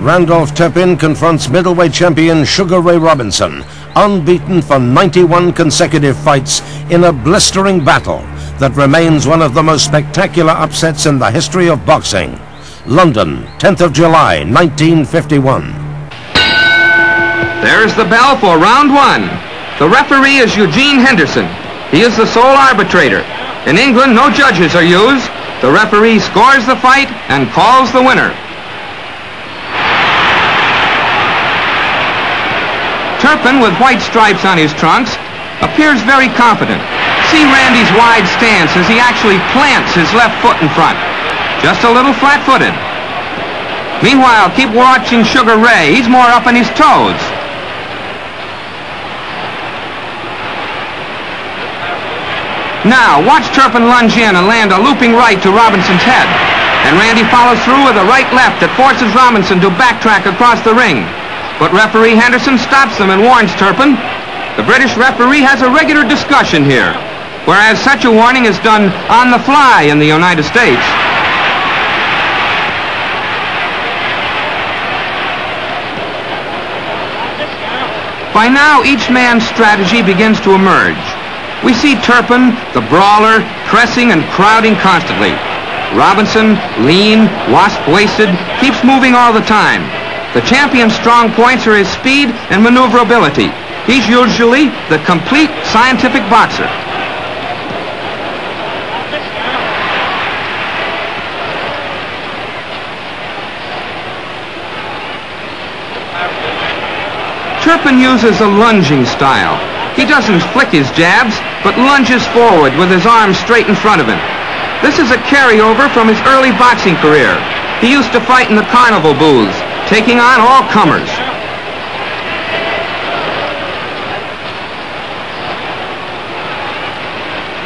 Randolph Turpin confronts middleweight champion Sugar Ray Robinson, unbeaten for 91 consecutive fights in a blistering battle that remains one of the most spectacular upsets in the history of boxing. London, 10th of July, 1951. There's the bell for round one. The referee is Eugene Henderson. He is the sole arbitrator. In England, no judges are used. The referee scores the fight and calls the winner. Turpin, with white stripes on his trunks, appears very confident. See Randy's wide stance as he actually plants his left foot in front. Just a little flat-footed. Meanwhile, keep watching Sugar Ray. He's more up on his toes. Now, watch Turpin lunge in and land a looping right to Robinson's head. And Randy follows through with a right-left that forces Robinson to backtrack across the ring. But referee Henderson stops them and warns Turpin. The British referee has a regular discussion here, whereas such a warning is done on the fly in the United States. By now, each man's strategy begins to emerge. We see Turpin, the brawler, pressing and crowding constantly. Robinson, lean, wasp-waisted, keeps moving all the time. The champion's strong points are his speed and maneuverability. He's usually the complete scientific boxer. Turpin uses a lunging style. He doesn't flick his jabs, but lunges forward with his arms straight in front of him. This is a carryover from his early boxing career. He used to fight in the carnival booths, taking on all comers.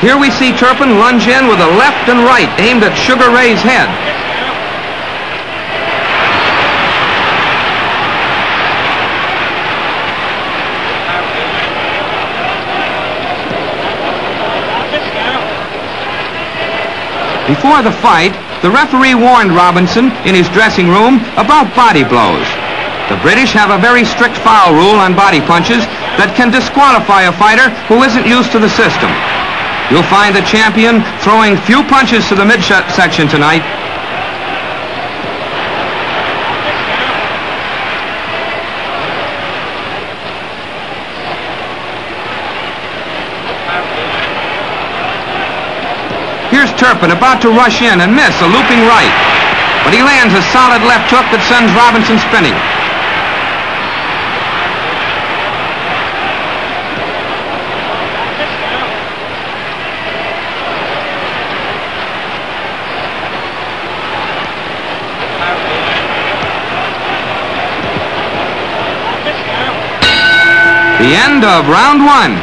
Here we see Turpin lunge in with a left and right aimed at Sugar Ray's head. Before the fight, the referee warned Robinson in his dressing room about body blows. The British have a very strict foul rule on body punches that can disqualify a fighter who isn't used to the system. You'll find the champion throwing few punches to the midsection tonight. Here's Turpin about to rush in and miss a looping right. But he lands a solid left hook that sends Robinson spinning. The end of round one.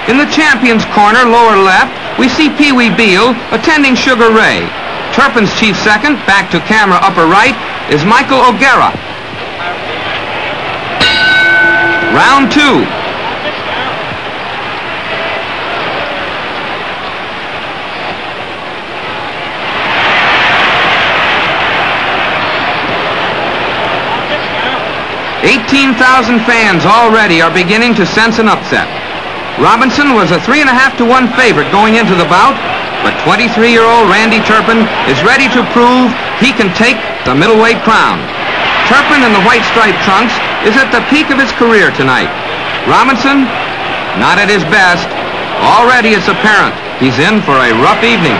In the champion's corner, lower left, we see Pee Wee Beale attending Sugar Ray. Turpin's chief second, back to camera upper right, is Michael O'Gara. Round two. $18,000 fans already are beginning to sense an upset. Robinson was a 3.5 to 1 favorite going into the bout, but 23-year-old Randy Turpin is ready to prove he can take the middleweight crown. Turpin in the white striped trunks is at the peak of his career tonight. Robinson, not at his best. Already it's apparent he's in for a rough evening.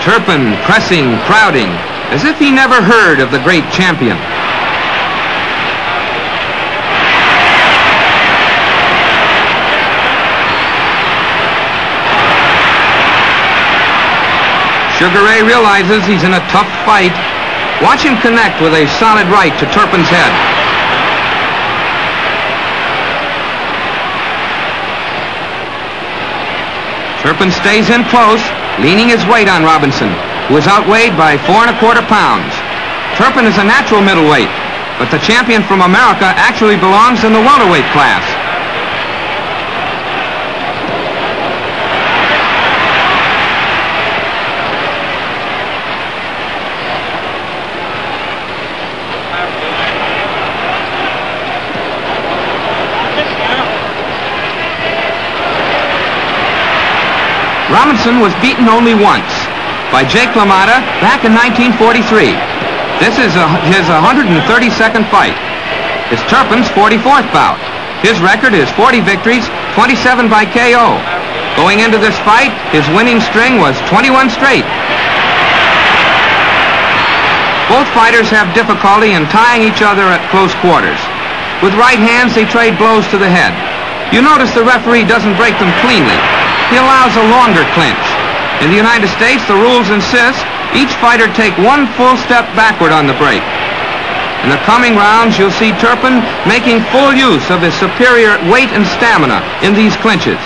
Turpin pressing, crowding, as if he never heard of the great champion. Sugar Ray realizes he's in a tough fight. Watch him connect with a solid right to Turpin's head. Turpin stays in close, leaning his weight on Robinson, who is outweighed by 4 1/4 pounds. Turpin is a natural middleweight, but the champion from America actually belongs in the welterweight class. Robinson was beaten only once, by Jake LaMotta back in 1943. This is his 132nd fight. It's Turpin's 44th bout. His record is 40 victories, 27 by KO. Going into this fight, his winning string was 21 straight. Both fighters have difficulty in tying each other at close quarters. With right hands, they trade blows to the head. You notice the referee doesn't break them cleanly. He allows a longer clinch. In the United States, the rules insist each fighter take one full step backward on the break. In the coming rounds, you'll see Turpin making full use of his superior weight and stamina in these clinches.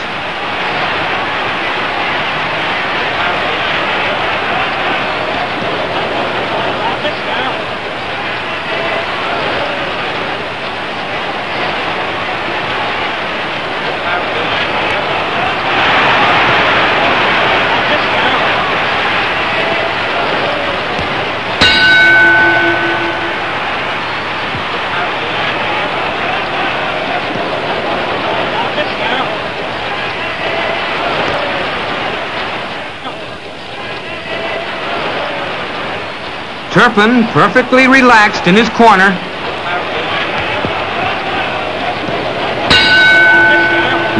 Turpin perfectly relaxed in his corner.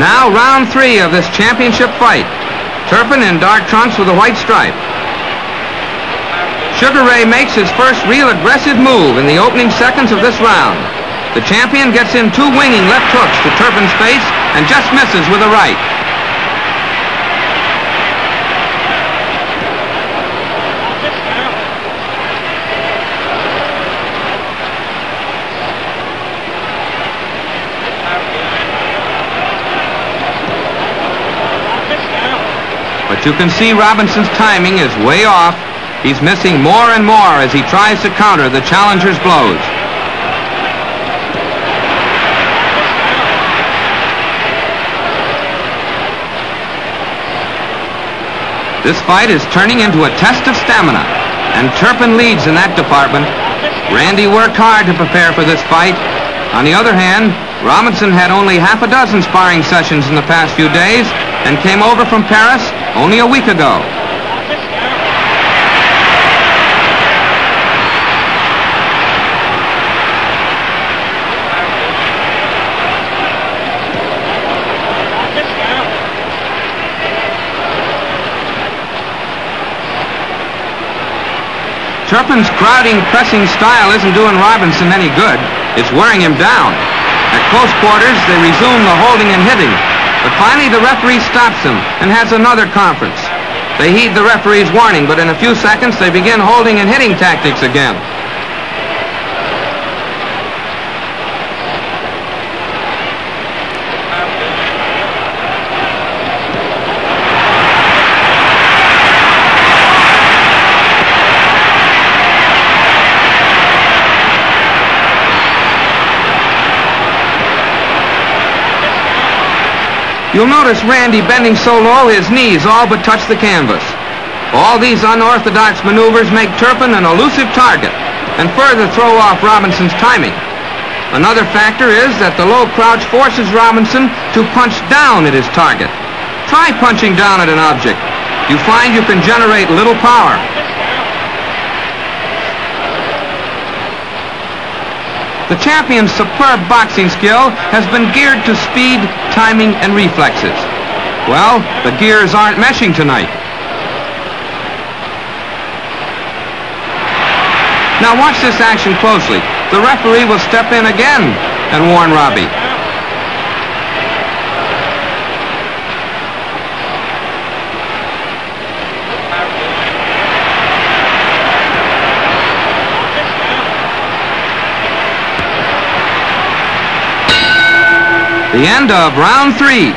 Now round 3 of this championship fight. Turpin in dark trunks with a white stripe. Sugar Ray makes his first real aggressive move in the opening seconds of this round. The champion gets in 2 winging left hooks to Turpin's face and just misses with a right. But you can see Robinson's timing is way off. He's missing more and more as he tries to counter the challenger's blows. This fight is turning into a test of stamina, and Turpin leads in that department. Randy worked hard to prepare for this fight. On the other hand, Robinson had only half a dozen sparring sessions in the past few days and came over from Paris only a week ago. Turpin's crowding, pressing style isn't doing Robinson any good. It's wearing him down. At close quarters, they resume the holding and hitting. But finally, the referee stops them and has another conference. They heed the referee's warning, but in a few seconds, they begin holding and hitting tactics again. You'll notice Randy bending so low his knees all but touch the canvas. All these unorthodox maneuvers make Turpin an elusive target and further throw off Robinson's timing. Another factor is that the low crouch forces Robinson to punch down at his target. Try punching down at an object. You find you can generate little power. The champion's superb boxing skill has been geared to speed, timing, and reflexes. Well, the gears aren't meshing tonight. Now watch this action closely. The referee will step in again and warn Robbie. The end of round 3.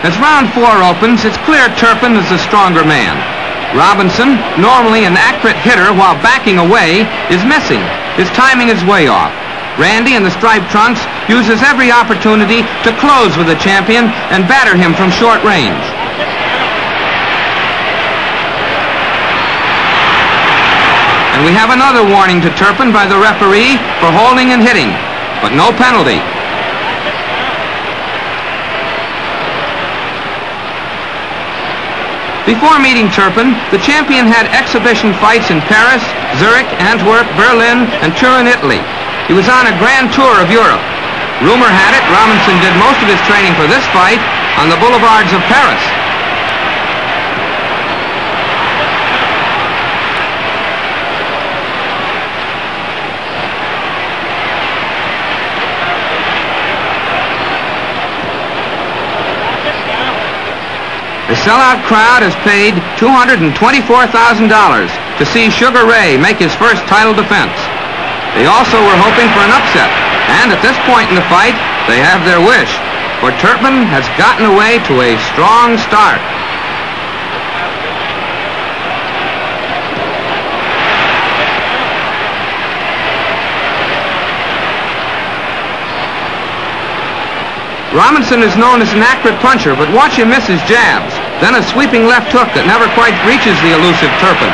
As round 4 opens, it's clear Turpin is the stronger man. Robinson, normally an accurate hitter while backing away, is missing. His timing is way off. Randy in the striped trunks uses every opportunity to close with the champion and batter him from short range. And we have another warning to Turpin by the referee for holding and hitting, but no penalty. Before meeting Turpin, the champion had exhibition fights in Paris, Zurich, Antwerp, Berlin, and Turin, Italy. He was on a grand tour of Europe. Rumor had it Robinson did most of his training for this fight on the boulevards of Paris. The sellout crowd has paid $224,000 to see Sugar Ray make his first title defense. They also were hoping for an upset, and at this point in the fight, they have their wish, for Turpin has gotten away to a strong start. Robinson is known as an accurate puncher, but watch him miss his jabs. Then a sweeping left hook that never quite reaches the elusive Turpin.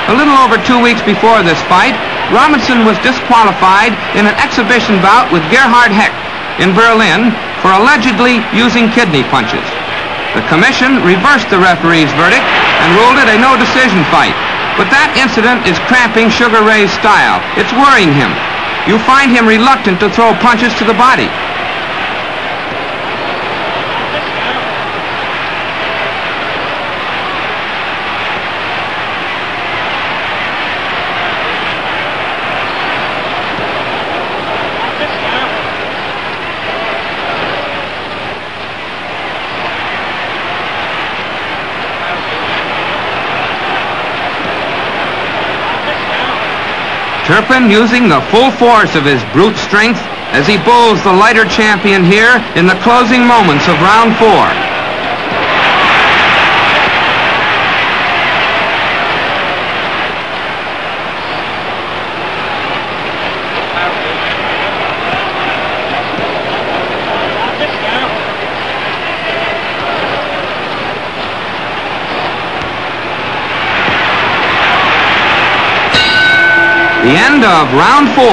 A little over 2 weeks before this fight, Robinson was disqualified in an exhibition bout with Gerhard Heck in Berlin for allegedly using kidney punches. The commission reversed the referee's verdict and ruled it a no-decision fight. But that incident is cramping Sugar Ray's style. It's worrying him. You find him reluctant to throw punches to the body. Turpin using the full force of his brute strength as he bulls the lighter champion here in the closing moments of round 4. The end of round 4.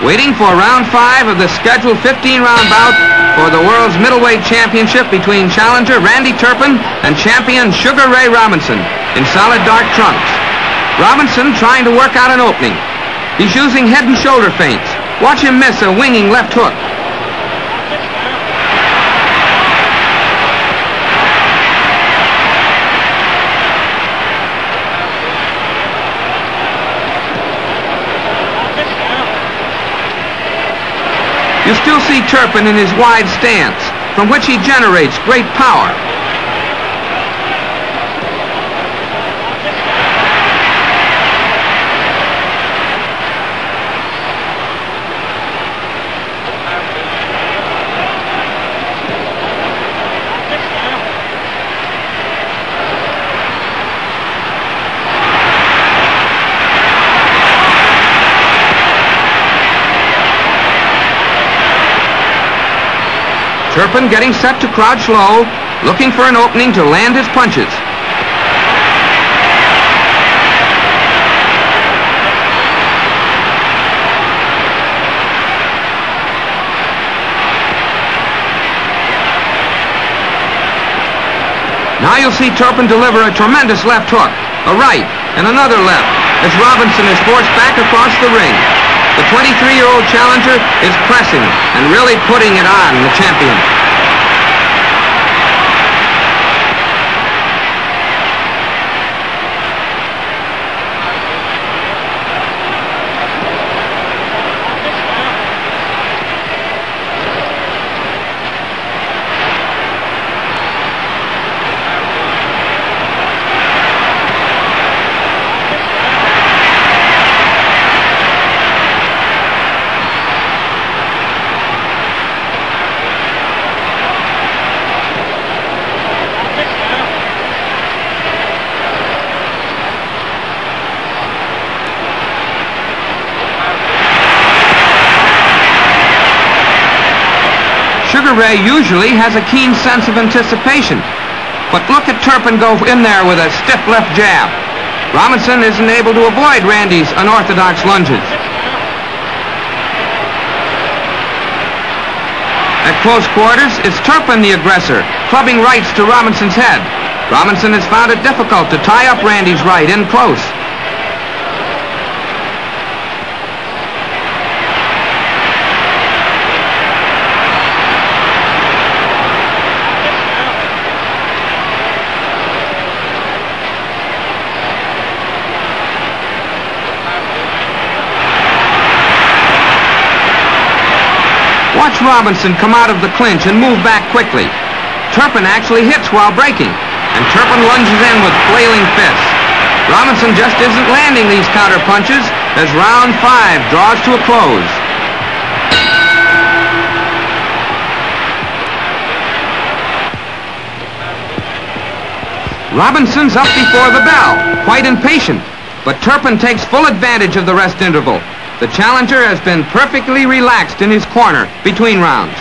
Waiting for round 5 of the scheduled 15-round bout for the World's Middleweight Championship between challenger Randy Turpin and champion Sugar Ray Robinson in solid dark trunks. Robinson trying to work out an opening. He's using head and shoulder feints. Watch him miss a winging left hook. You still see Turpin in his wide stance, from which he generates great power. Turpin getting set to crouch low, looking for an opening to land his punches. Now you'll see Turpin deliver a tremendous left hook, a right, and another left, as Robinson is forced back across the ring. The 23-year-old challenger is pressing and really putting it on the champion. Sugar Ray usually has a keen sense of anticipation. But look at Turpin go in there with a stiff left jab. Robinson isn't able to avoid Randy's unorthodox lunges. At close quarters, it's Turpin the aggressor, clubbing rights to Robinson's head. Robinson has found it difficult to tie up Randy's right in close. Watch Robinson come out of the clinch and move back quickly. Turpin actually hits while breaking, and Turpin lunges in with flailing fists. Robinson just isn't landing these counter punches as round 5 draws to a close. Robinson's up before the bell, quite impatient, but Turpin takes full advantage of the rest interval. The challenger has been perfectly relaxed in his corner between rounds.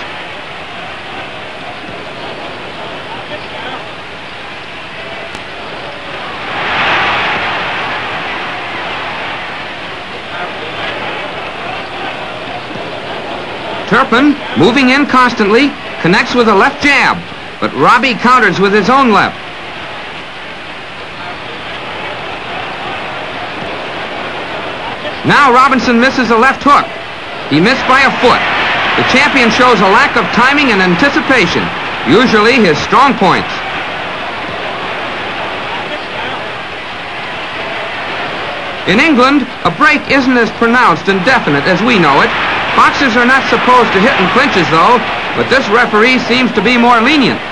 Turpin, moving in constantly, connects with a left jab, but Robbie counters with his own left. Now Robinson misses a left hook. He missed by a foot. The champion shows a lack of timing and anticipation, usually his strong points. In England, a break isn't as pronounced and definite as we know it. Boxers are not supposed to hit in clinches, though, but this referee seems to be more lenient.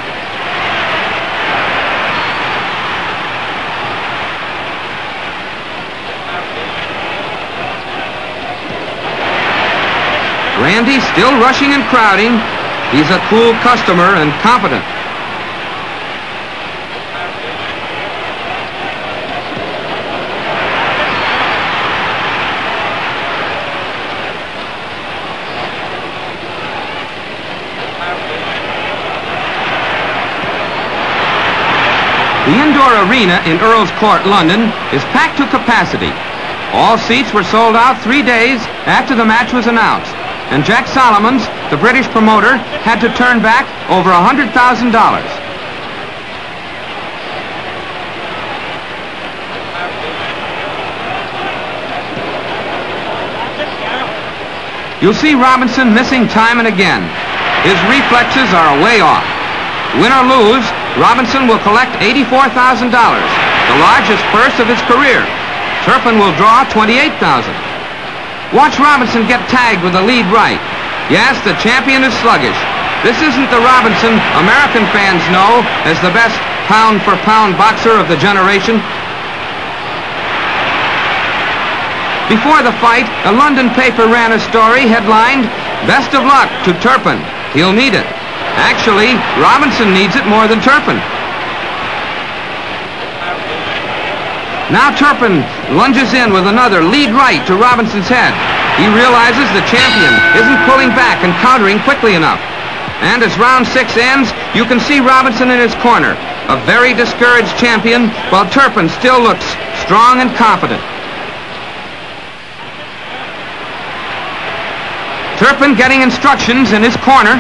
Randy still rushing and crowding. He's a cool customer and competent. The indoor arena in Earl's Court, London, is packed to capacity. All seats were sold out 3 days after the match was announced. And Jack Solomons, the British promoter, had to turn back over $100,000. You'll see Robinson missing time and again. His reflexes are way off. Win or lose, Robinson will collect $84,000, the largest purse of his career. Turpin will draw $28,000. Watch Robinson get tagged with a lead right. Yes, the champion is sluggish. This isn't the Robinson American fans know as the best pound-for-pound boxer of the generation. Before the fight, a London paper ran a story headlined, "Best of luck to Turpin. He'll need it." Actually, Robinson needs it more than Turpin. Now Turpin lunges in with another lead right to Robinson's head. He realizes the champion isn't pulling back and countering quickly enough. And as round 6 ends, you can see Robinson in his corner, a very discouraged champion, while Turpin still looks strong and confident. Turpin getting instructions in his corner.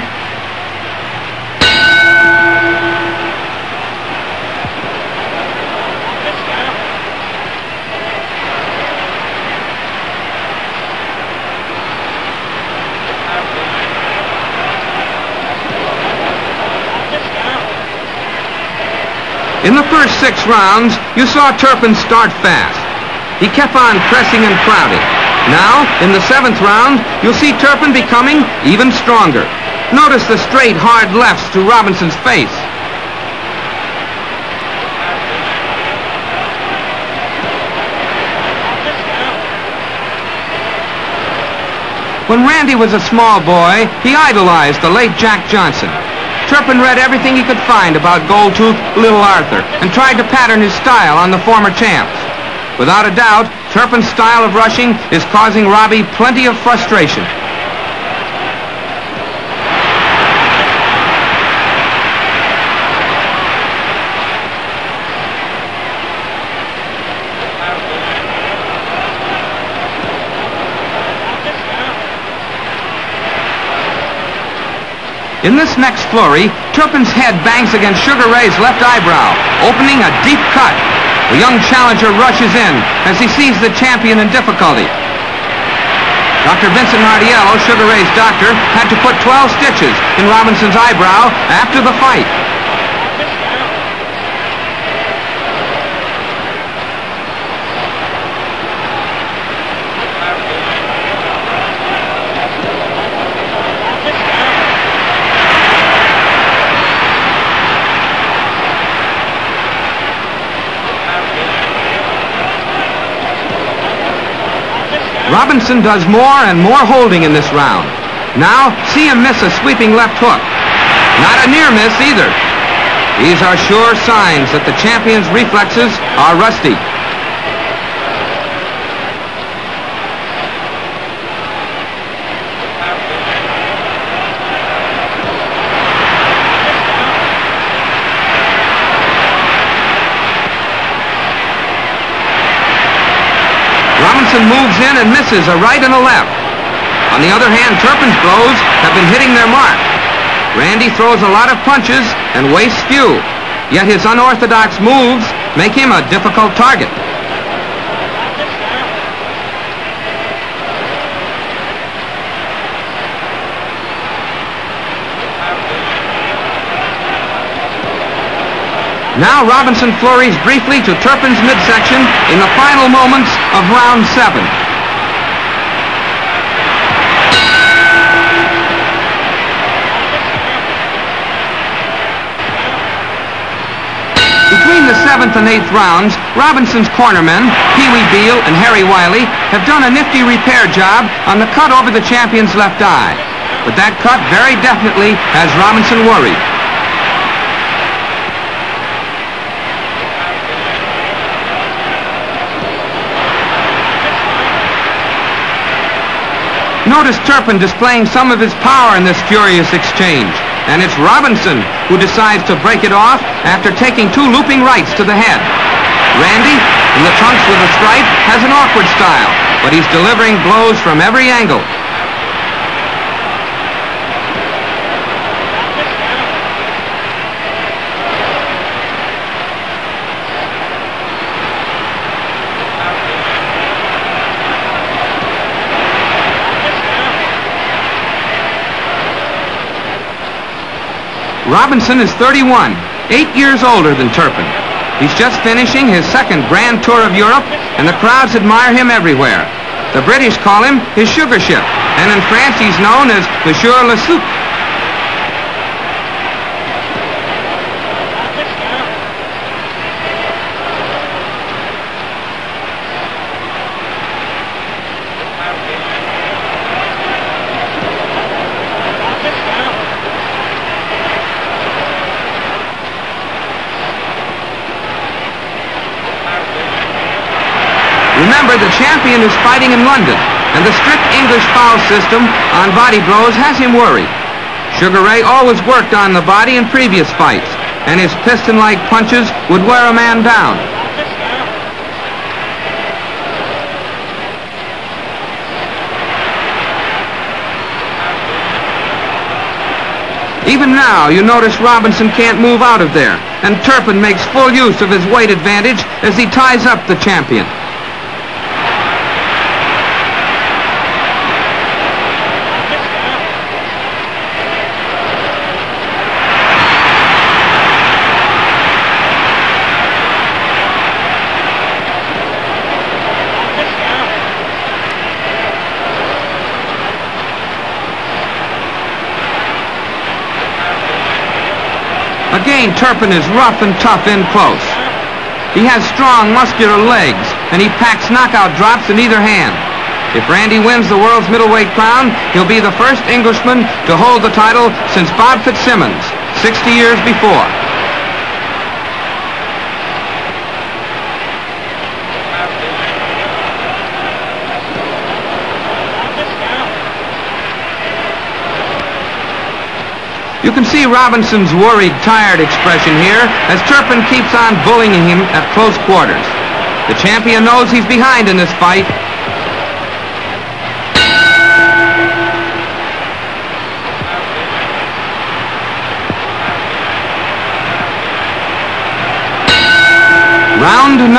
In the first 6 rounds, you saw Turpin start fast. He kept on pressing and crowding. Now, in the 7th round, you'll see Turpin becoming even stronger. Notice the straight, hard lefts to Robinson's face. When Randy was a small boy, he idolized the late Jack Johnson. Turpin read everything he could find about Gold-Tooth Little Arthur and tried to pattern his style on the former champs. Without a doubt, Turpin's style of rushing is causing Robbie plenty of frustration. In this next flurry, Turpin's head bangs against Sugar Ray's left eyebrow, opening a deep cut. The young challenger rushes in as he sees the champion in difficulty. Dr. Vincent Nardiello, Sugar Ray's doctor, had to put 12 stitches in Robinson's eyebrow after the fight. Robinson does more and more holding in this round. Now, see him miss a sweeping left hook. Not a near miss either. These are sure signs that the champion's reflexes are rusty. Robinson moves in and misses a right and a left. On the other hand, Turpin's blows have been hitting their mark. Randy throws a lot of punches and wastes few, yet his unorthodox moves make him a difficult target. Now Robinson flurries briefly to Turpin's midsection in the final moments of round 7. Between the 7th and 8th rounds, Robinson's cornermen, Pee Wee Beale and Harry Wiley, have done a nifty repair job on the cut over the champion's left eye. But that cut very definitely has Robinson worried. Notice Turpin displaying some of his power in this furious exchange. And it's Robinson who decides to break it off after taking 2 looping rights to the head. Randy, in the trunks with a stripe, has an awkward style, but he's delivering blows from every angle. Robinson is 31, 8 years older than Turpin. He's just finishing his 2nd Grand Tour of Europe, and the crowds admire him everywhere. The British call him his sugar ship, and in France he's known as Monsieur Le Soup. Remember, the champion is fighting in London, and the strict English foul system on body blows has him worried. Sugar Ray always worked on the body in previous fights, and his piston-like punches would wear a man down. Even now, you notice Robinson can't move out of there, and Turpin makes full use of his weight advantage as he ties up the champion. Again, Turpin is rough and tough in close. He has strong, muscular legs, and he packs knockout drops in either hand. If Randy wins the world's middleweight crown, he'll be the first Englishman to hold the title since Bob Fitzsimmons, 60 years before. You can see Robinson's worried, tired expression here as Turpin keeps on bullying him at close quarters. The champion knows he's behind in this fight. Round 9.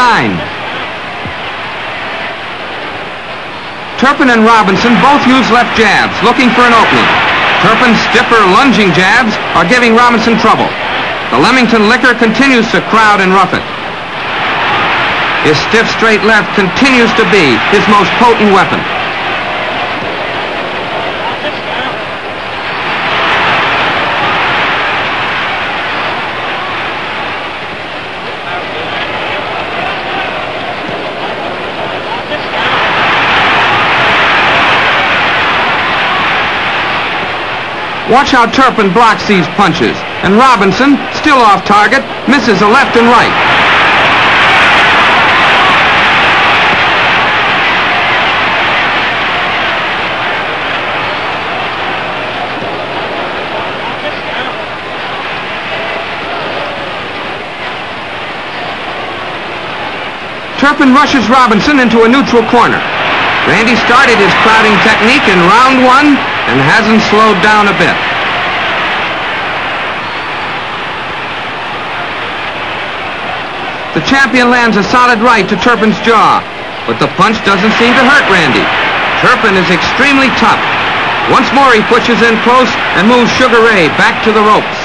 Turpin and Robinson both use left jabs, looking for an opening. Turpin's stiffer, lunging jabs are giving Robinson trouble. The Leamington Licker continues to crowd and rough it. His stiff, straight left continues to be his most potent weapon. Watch how Turpin blocks these punches, and Robinson, still off target, misses a left and right. Turpin rushes Robinson into a neutral corner. Randy started his crowding technique in round 1 and hasn't slowed down a bit. The champion lands a solid right to Turpin's jaw, but the punch doesn't seem to hurt Randy. Turpin is extremely tough. Once more he pushes in close and moves Sugar Ray back to the ropes.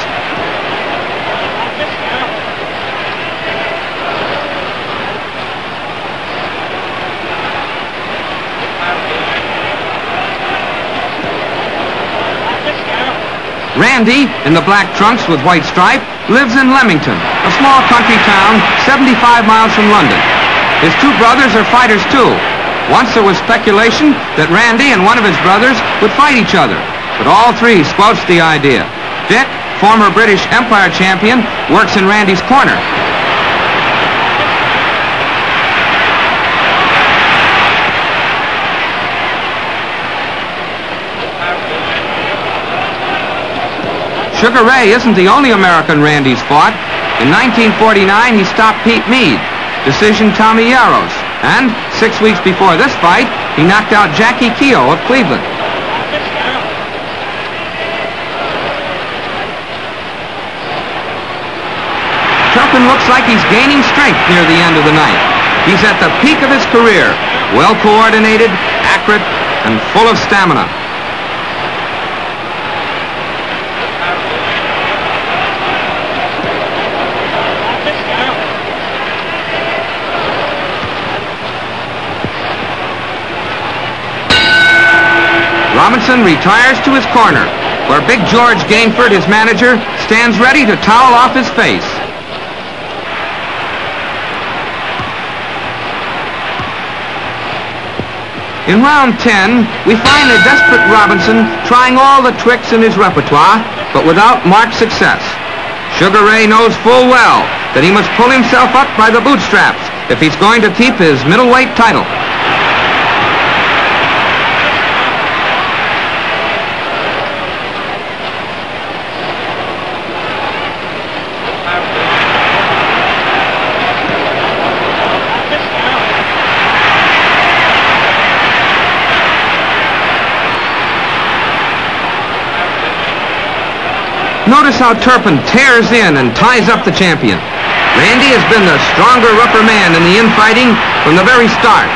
Randy, in the black trunks with white stripe, lives in Leamington, a small country town 75 miles from London. His 2 brothers are fighters too. Once there was speculation that Randy and one of his brothers would fight each other, but all 3 squelched the idea. Dick, former British Empire champion, works in Randy's corner. Sugar Ray isn't the only American Randy's fought. In 1949, he stopped Pete Meade, decision Tommy Yaros, and 6 weeks before this fight, he knocked out Jackie Keogh of Cleveland. Turpin looks like he's gaining strength near the end of the night. He's at the peak of his career, well coordinated, accurate, and full of stamina. Robinson retires to his corner, where Big George Gainford, his manager, stands ready to towel off his face. In round 10, we find a desperate Robinson trying all the tricks in his repertoire, but without marked success. Sugar Ray knows full well that he must pull himself up by the bootstraps if he's going to keep his middleweight title. Notice how Turpin tears in and ties up the champion. Randy has been the stronger, rougher man in the infighting from the very start.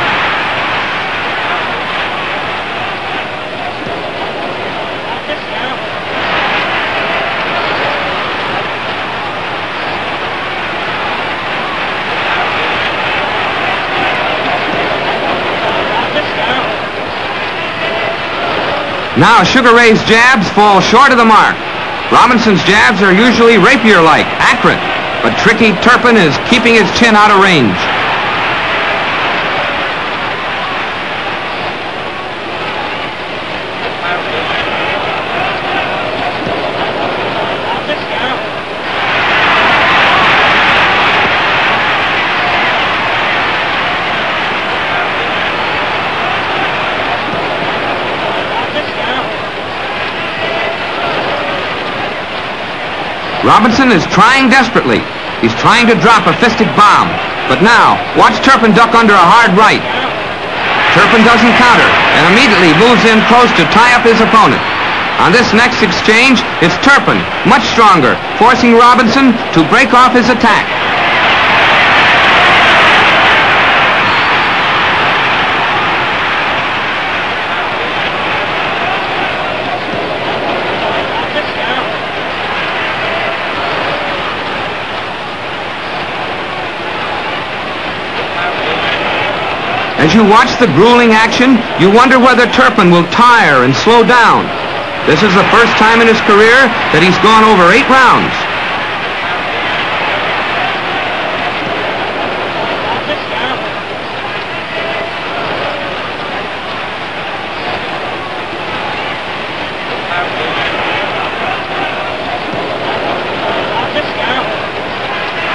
Now Sugar Ray's jabs fall short of the mark. Robinson's jabs are usually rapier-like, accurate, but tricky Turpin is keeping his chin out of range. Robinson is trying desperately. He's trying to drop a fistic bomb. But now, watch Turpin duck under a hard right. Turpin doesn't counter and immediately moves in close to tie up his opponent. On this next exchange, it's Turpin, much stronger, forcing Robinson to break off his attack. As you watch the grueling action, you wonder whether Turpin will tire and slow down. This is the first time in his career that he's gone over 8 rounds.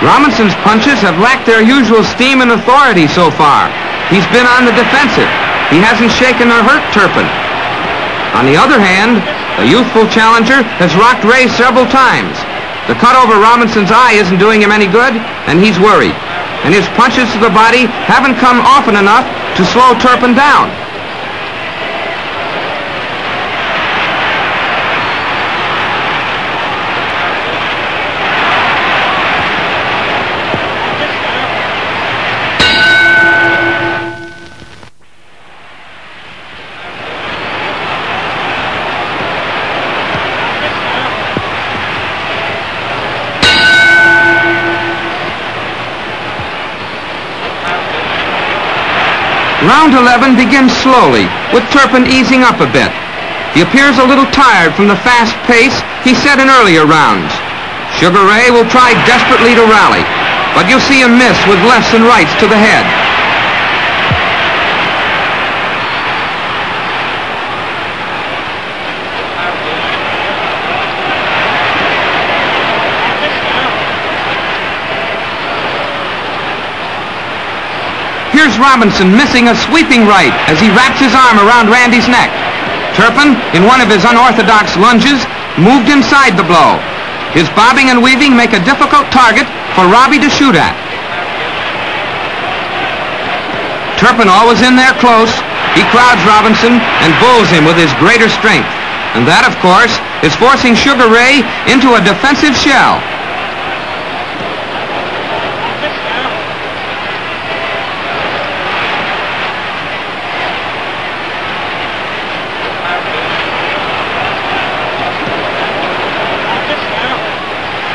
Robinson's punches have lacked their usual steam and authority so far. He's been on the defensive. He hasn't shaken or hurt Turpin. On the other hand, the youthful challenger has rocked Ray several times. The cut over Robinson's eye isn't doing him any good, and he's worried. And his punches to the body haven't come often enough to slow Turpin down. Round 11 begins slowly, with Turpin easing up a bit. He appears a little tired from the fast pace he set in earlier rounds. Sugar Ray will try desperately to rally, but you'll see him miss with lefts and rights to the head. Here's Robinson missing a sweeping right as he wraps his arm around Randy's neck. Turpin, in one of his unorthodox lunges, moved inside the blow. His bobbing and weaving make a difficult target for Robbie to shoot at. Turpin always in there close. He crowds Robinson and bulls him with his greater strength. And that, of course, is forcing Sugar Ray into a defensive shell.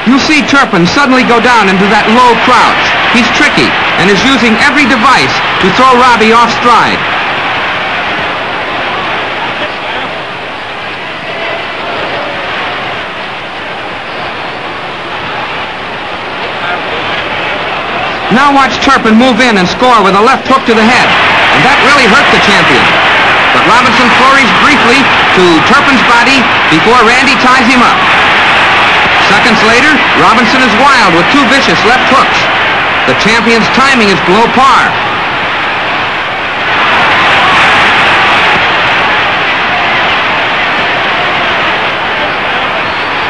You'll see Turpin suddenly go down into that low crouch. He's tricky and is using every device to throw Robbie off stride. Now watch Turpin move in and score with a left hook to the head. And that really hurt the champion. But Robinson flurries briefly to Turpin's body before Randy ties him up. Seconds later, Robinson is wild with 2 vicious left hooks. The champion's timing is below par.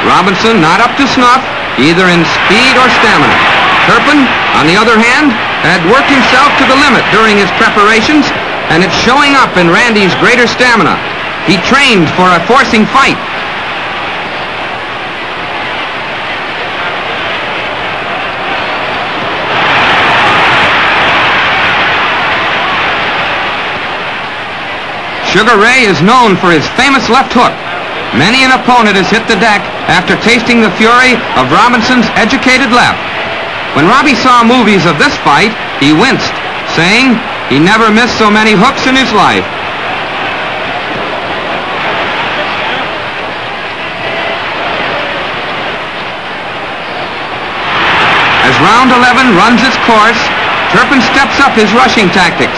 Robinson not up to snuff, either in speed or stamina. Turpin, on the other hand, had worked himself to the limit during his preparations, and it's showing up in Randy's greater stamina. He trained for a forcing fight. Sugar Ray is known for his famous left hook. Many an opponent has hit the deck after tasting the fury of Robinson's educated left. When Robbie saw movies of this fight, he winced, saying he never missed so many hooks in his life. As round 11 runs its course, Turpin steps up his rushing tactics.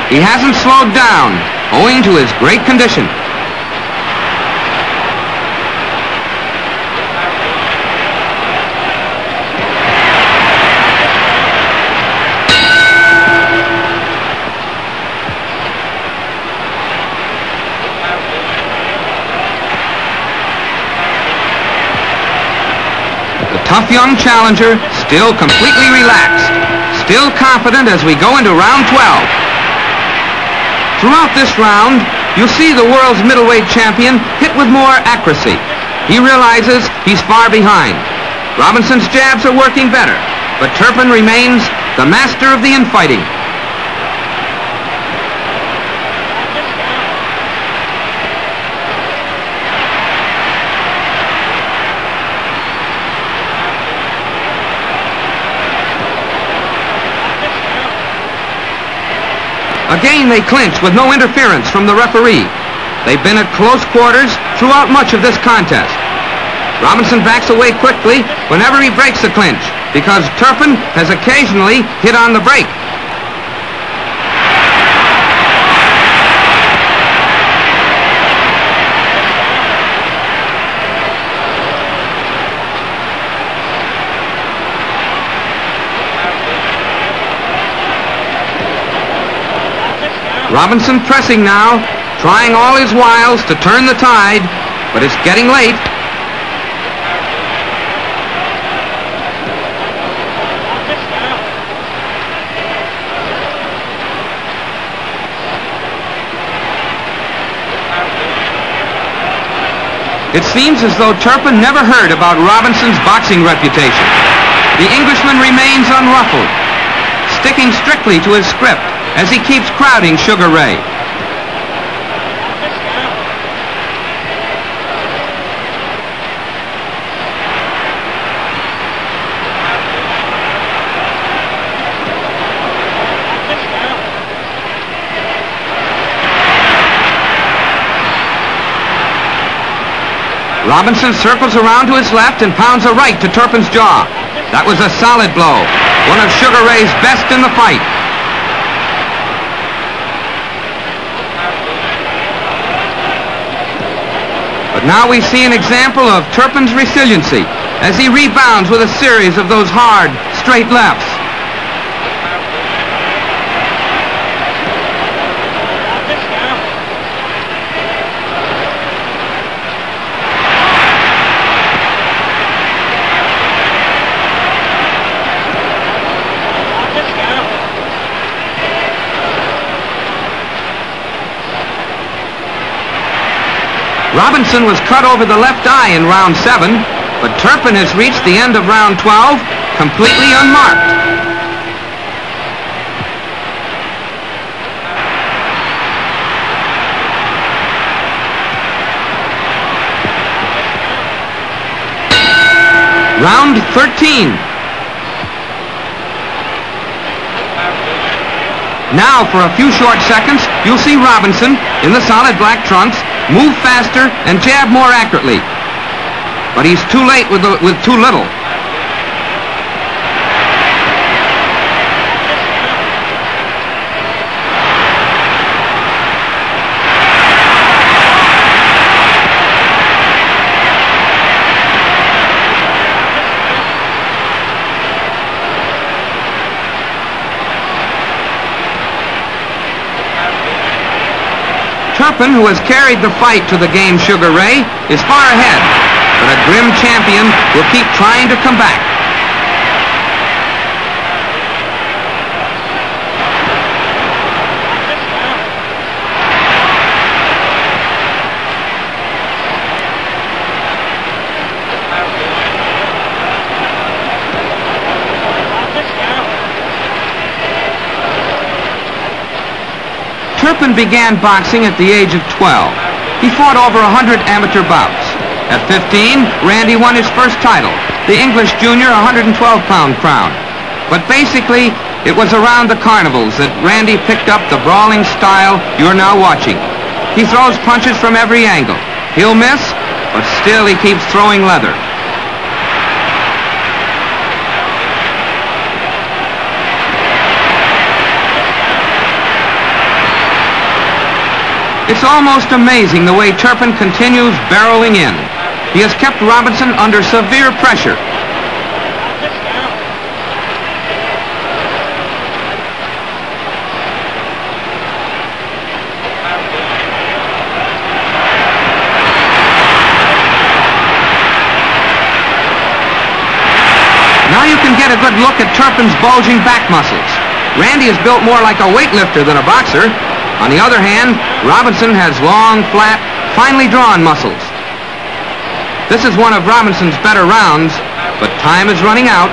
He hasn't slowed down, owing to his great condition. The tough young challenger still completely relaxed, still confident as we go into round 12. Throughout this round, you'll see the world's middleweight champion hit with more accuracy. He realizes he's far behind. Robinson's jabs are working better, but Turpin remains the master of the infighting. Again, they clinch with no interference from the referee. They've been at close quarters throughout much of this contest. Robinson backs away quickly whenever he breaks the clinch because Turpin has occasionally hit on the brake. Robinson pressing now, trying all his wiles to turn the tide, but it's getting late. It seems as though Turpin never heard about Robinson's boxing reputation. The Englishman remains unruffled, sticking strictly to his script as he keeps crowding Sugar Ray. Robinson circles around to his left and pounds a right to Turpin's jaw. That was a solid blow, one of Sugar Ray's best in the fight. But now we see an example of Turpin's resiliency as he rebounds with a series of those hard, straight lefts. Robinson was cut over the left eye in round 7, but Turpin has reached the end of round 12 completely unmarked. Round 13. Now, for a few short seconds, you'll see Robinson in the solid black trunks move faster and jab more accurately. But he's too late with too little. Turpin, who has carried the fight to the game Sugar Ray, is far ahead, but a grim champion will keep trying to come back. Turpin began boxing at the age of 12. He fought over 100 amateur bouts. At 15, Randy won his first title, the English Junior 112-pound crown. But basically, it was around the carnivals that Randy picked up the brawling style you're now watching. He throws punches from every angle. He'll miss, but still he keeps throwing leather. It's almost amazing the way Turpin continues barreling in. He has kept Robinson under severe pressure. Now you can get a good look at Turpin's bulging back muscles. Randy is built more like a weightlifter than a boxer. On the other hand, Robinson has long, flat, finely drawn muscles. This is one of Robinson's better rounds, but time is running out.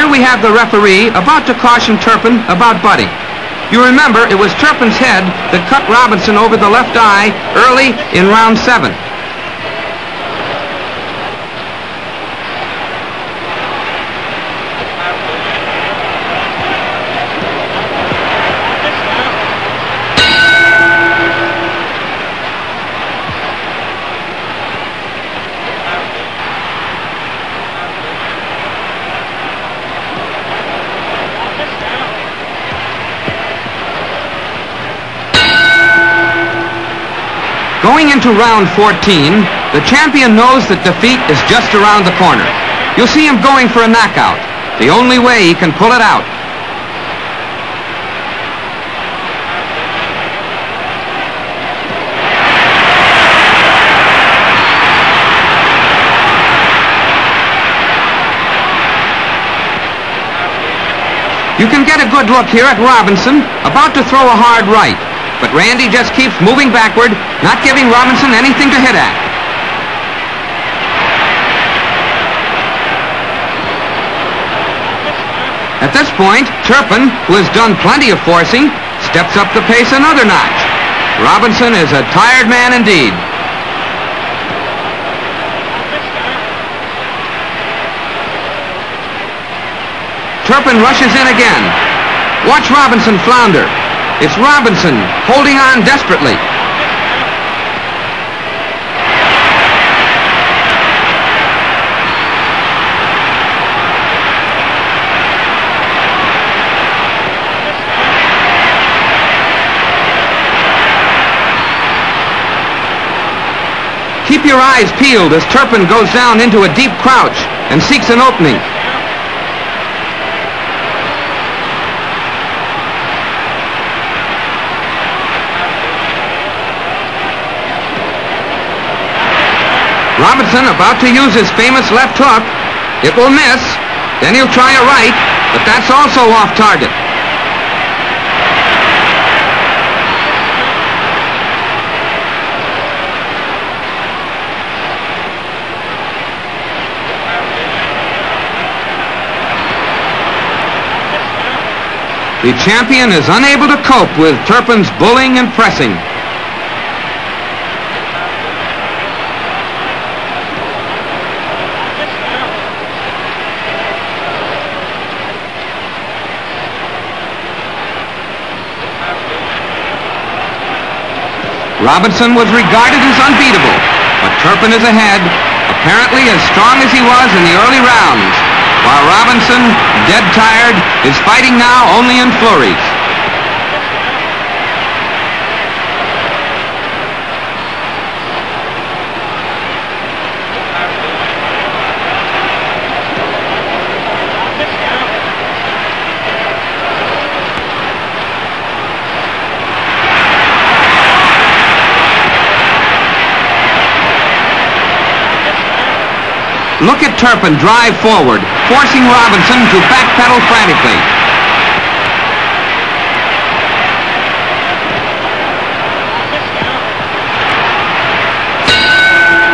here we have the referee about to caution Turpin about butting. You remember, it was Turpin's head that cut Robinson over the left eye early in round 7. Going into round 14, the champion knows that defeat is just around the corner. You'll see him going for a knockout, the only way he can pull it out. You can get a good look here at Robinson, about to throw a hard right. But Randy just keeps moving backward, not giving Robinson anything to hit at. At this point, Turpin, who has done plenty of forcing, steps up the pace another notch. Robinson is a tired man indeed. Turpin rushes in again. Watch Robinson flounder. It's Robinson holding on desperately. Keep your eyes peeled as Turpin goes down into a deep crouch and seeks an opening. Robinson about to use his famous left hook. It will miss. Then he'll try a right, but that's also off target. The champion is unable to cope with Turpin's bullying and pressing. Robinson was regarded as unbeatable, but Turpin is ahead, apparently as strong as he was in the early rounds, while Robinson, dead tired, is fighting now only in flurries. Look at Turpin drive forward, forcing Robinson to backpedal frantically.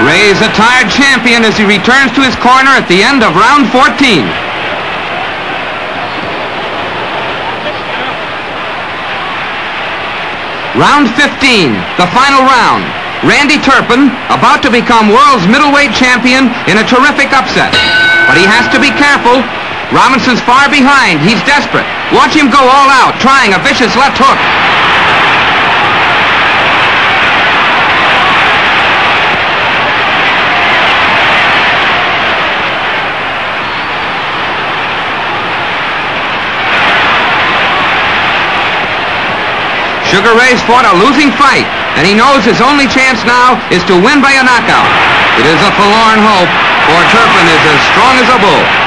Ray's a tired champion as he returns to his corner at the end of round 14. Round 15, the final round. Randy Turpin, about to become world's middleweight champion in a terrific upset. But he has to be careful. Robinson's far behind. He's desperate. Watch him go all out, trying a vicious left hook. Sugar Ray's fought a losing fight, and he knows his only chance now is to win by a knockout. It is a forlorn hope, for Turpin is as strong as a bull.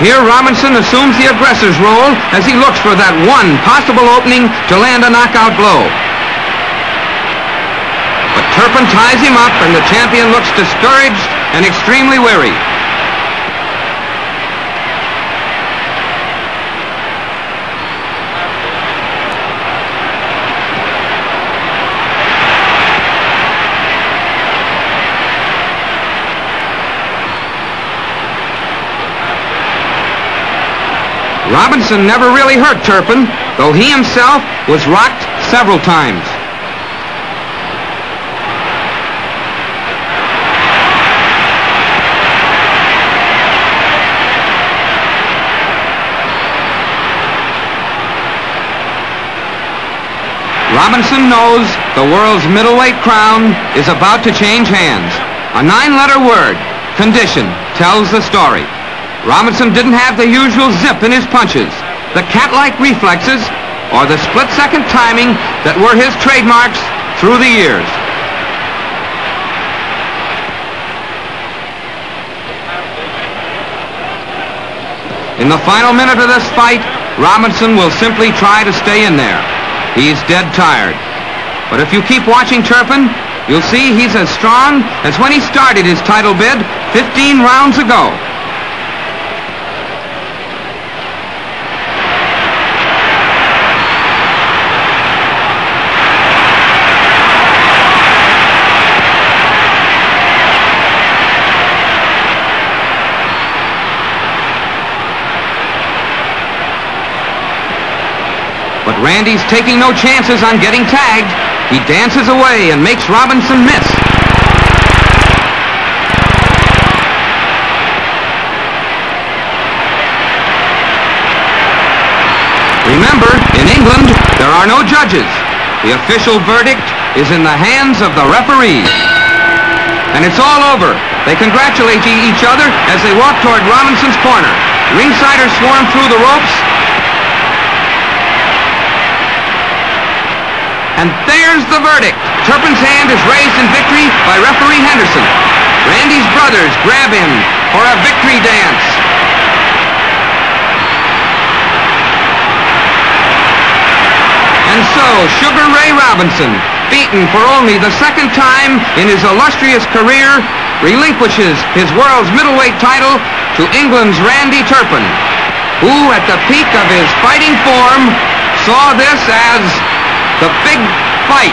Here Robinson assumes the aggressor's role as he looks for that one possible opening to land a knockout blow. Turpin ties him up, and the champion looks discouraged and extremely weary. Robinson never really hurt Turpin, though he himself was rocked several times. Robinson knows the world's middleweight crown is about to change hands. A 9-letter word, condition, tells the story. Robinson didn't have the usual zip in his punches, the cat-like reflexes, or the split-second timing that were his trademarks through the years. In the final minute of this fight, Robinson will simply try to stay in there. He's dead tired. But if you keep watching Turpin, you'll see he's as strong as when he started his title bid 15 rounds ago. But Randy's taking no chances on getting tagged. He dances away and makes Robinson miss. Remember, in England, there are no judges. The official verdict is in the hands of the referees. And it's all over. They congratulate each other as they walk toward Robinson's corner. Ringsiders swarm through the ropes. And there's the verdict. Turpin's hand is raised in victory by referee Henderson. Randy's brothers grab him for a victory dance. And so, Sugar Ray Robinson, beaten for only the second time in his illustrious career, relinquishes his world's middleweight title to England's Randy Turpin, who at the peak of his fighting form saw this as the big fight